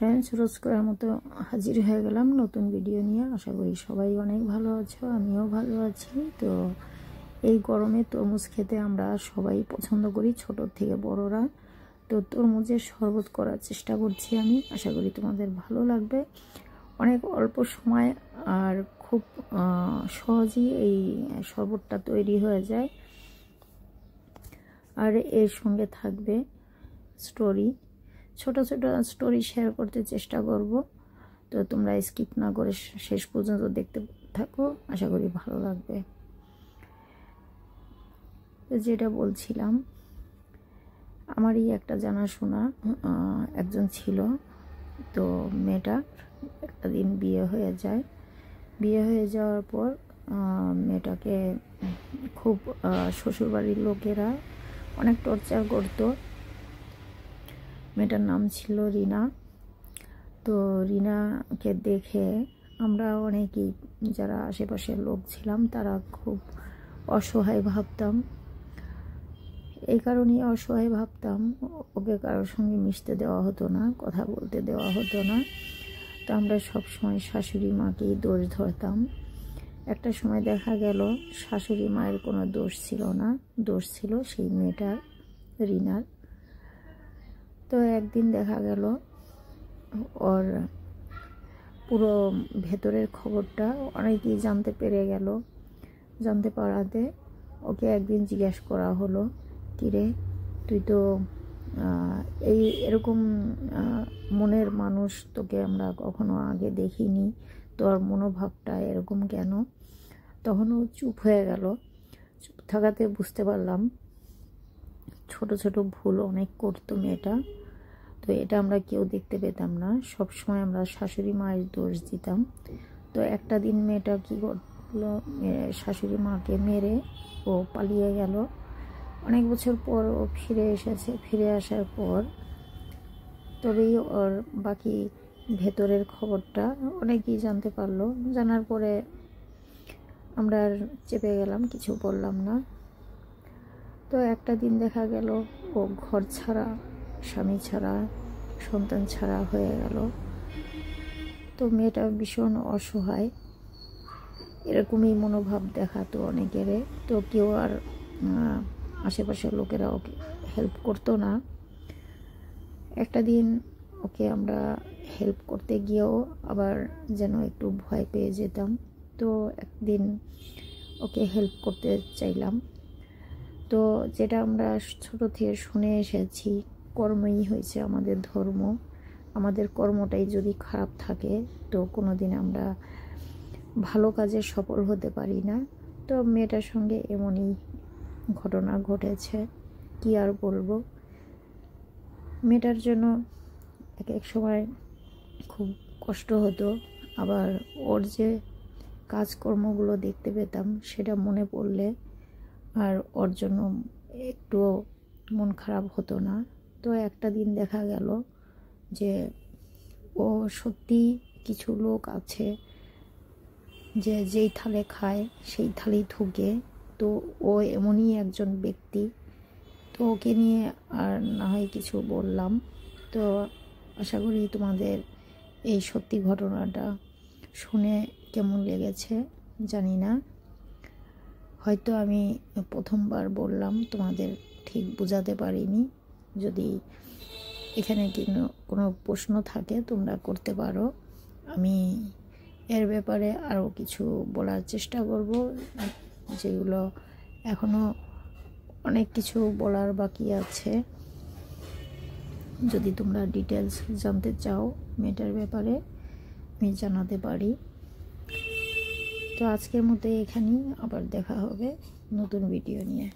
Friends, রোজকার মতো হাজির হয়ে গেলাম নতুন ভিডিও নিয়ে। আশা করি সবাই অনেক ভালো আছো, আমিও ভালো আছি। তো এই গরমে তরমুজ খেতে আমরা সবাই পছন্দ করি, ছোট থেকে বড়রা। তো তরমুজের শরবত করার চেষ্টা করছি আমি, আশা করি তোমাদের ভালো লাগবে। অনেক অল্প সময় আর খুব সহজেই এই শরবতটা তৈরি হয়ে যায়। আর এর সঙ্গে থাকবে স্টোরি, ছোট ছোট স্টোরি শেয়ার করতে চেষ্টা করব। তো তোমরা স্কিপ না করে শেষ পর্যন্ত দেখতে থাকো, আশা করি ভালো লাগবে। তো যেটা বলছিলাম, আমারই একটা জানাশোনা একজন ছিল। তো মেয়েটার একটা দিন বিয়ে হয়ে যায়। বিয়ে হয়ে যাওয়ার পর মেয়েটাকে খুব শ্বশুরবাড়ির লোকেরা অনেক টর্চার করতো। মেয়েটার নাম ছিল রিনা। তো রিনাকে দেখে আমরা অনেকেই যারা আশেপাশের লোক ছিলাম তারা খুব অসহায় ভাবতাম। এই কারণেই অসহায় ভাবতাম, ওকে কারোর সঙ্গে মিশতে দেওয়া হতো না, কথা বলতে দেওয়া হতো না। তো আমরা সবসময় শাশুড়ি মাকেই দোষ ধরতাম। একটা সময় দেখা গেল শাশুড়ি মায়ের কোনো দোষ ছিল না, দোষ ছিল সেই মেয়েটার, রিনার। তো একদিন দেখা গেল ওর পুরো ভেতরের খবরটা অনেকেই জানতে পেরে গেল। জানতে পারাতে ওকে একদিন জিজ্ঞেস করা হলো, কিরে তুই তো এরকম মনের মানুষ, তোকে আমরা কখনো আগে দেখিনি, তোর মনোভাবটা এরকম কেন? তখন ও চুপ হয়ে গেল। চুপ থাকাতে বুঝতে পারলাম ছোট ছোট ভুল অনেক করতো মেয়েটা। তো এটা আমরা কেউ দেখতে পেতাম না, সব সময় আমরা শাশুড়ি মায়ের দোষ দিতাম। তো একটা দিন মেয়েটা কী করলো, শাশুড়ি মাকে মেরে ও পালিয়ে গেল। অনেক বছর পর ও ফিরে এসেছে। ফিরে আসার পর তবেই ওর বাকি ভেতরের খবরটা অনেকেই জানতে পারলো। জানার পরে আমরা আর চেপে গেলাম, কিছু বললাম না। তো একটা দিন দেখা গেল ও ঘর ছাড়া, স্বামী ছাড়া, সন্তান ছাড়া হয়ে গেল। তো মেয়েটা ভীষণ অসহায়, এরকমই মনোভাব দেখাতো অনেকেরে। তো কেউ আর আশেপাশের লোকেরা ওকে হেল্প করতো না। একটা দিন ওকে আমরা হেল্প করতে গিয়েও আবার যেন একটু ভয় পেয়ে যেতাম। তো একদিন ওকে হেল্প করতে চাইলাম। তো যেটা আমরা ছোট থেকে শুনে এসেছি, কর্মই হয়েছে আমাদের ধর্ম। আমাদের কর্মটাই যদি খারাপ থাকে তো কোনো দিন আমরা ভালো কাজে সফল হতে পারি না। তো মেয়েটার সঙ্গে এমনই ঘটনা ঘটেছে, কি আর বলবো। মেয়েটার জন্য এক এক সময় খুব কষ্ট হতো, আবার ওর যে কাজকর্মগুলো দেখতে পেতাম সেটা মনে পড়লে আর ওর জন্য একটুও মন খারাপ হতো না। তো একটা দিন দেখা গেল যে ও সত্যি কিছু লোক আছে যে যেই থালে খায় সেই থালেই থুকে। তো ও এমনই একজন ব্যক্তি। তো ওকে নিয়ে আর না হয় কিছু বললাম। তো আশা করি তোমাদের এই সত্যি ঘটনাটা শুনে কেমন লেগেছে জানি না। হয়তো আমি প্রথমবার বললাম, তোমাদের ঠিক বোঝাতে পারিনি। যদি এখানে কোনো প্রশ্ন থাকে তোমরা করতে পারো, আমি এর ব্যাপারে আরও কিছু বলার চেষ্টা করব, যেগুলো এখনও অনেক কিছু বলার বাকি আছে। যদি তোমরা ডিটেলস জানতে চাও মেয়েটার ব্যাপারে, আমি জানাতে পারি। তো আজকের মতো এখানেই, আবার দেখা হবে নতুন ভিডিও নিয়ে।